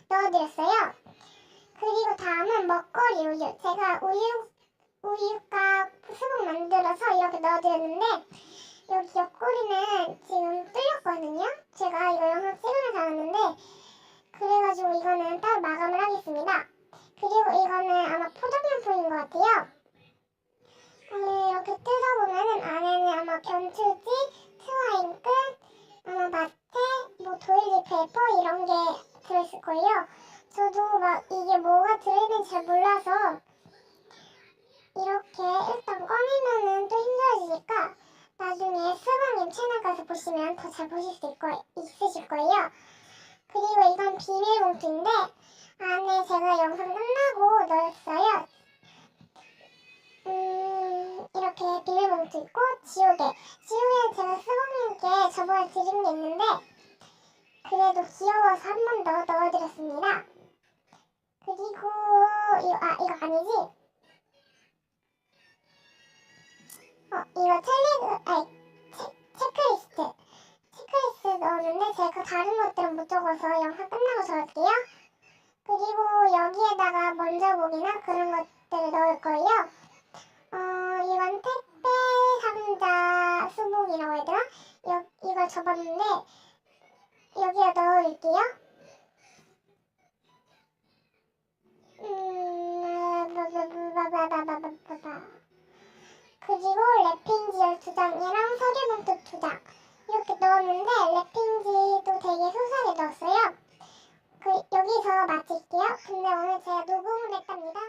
넣어드렸어요. 그리고 다음은 먹거리 우유. 제가 우유가 수분 만들어서 이렇게 넣어드렸는데 여기 옆구리는 지금 뚫렸거든요. 제가 이거 영상 찍으면서 알았는데 그래가지고 이거는 따로 마감을 하겠습니다. 그리고 이거는 아마 포장용품인 것 같아요. 이렇게 뜯어보면은 안에는 아마 견출지, 트와잉끝, 아마 마테, 뭐 도일리 페이퍼 이런 게 들어있을 거예요. 저도 막 이게 뭐가 들어있는지 잘 몰라서 이렇게 일단 꺼내면은 또 힘들어지니까 나중에 쓰봉님 채널 가서 보시면 더 잘 보실 수 있으실 거예요. 그리고 이건 비닐봉투인데 안에 제가 영상 끝나고 넣었어요. 이렇게 비닐봉투 있고 지우개 제가 쓰봉님께 저번에 드린 게 있는데 그래도 귀여워서 한 번 더 넣어드렸습니다. 그리고 이거 아니지? 이거 체크리스트 넣었는데 제가 다른 것들은 못 적어서 영상 끝나고 적을게요. 그리고 여기에다가 먼저 보기나 그런 것들을 넣을 거예요. 이건 택배 상자 수복이라고 해야 되나? 이걸 접었는데 여기에 넣어줄게요. 그리고 랩핑지 12장이랑 서류봉투 2장 이렇게 넣었는데 랩핑지도 되게 소소하게 넣었어요. 여기서 마칠게요. 근데 오늘 제가 녹음을 했답니다.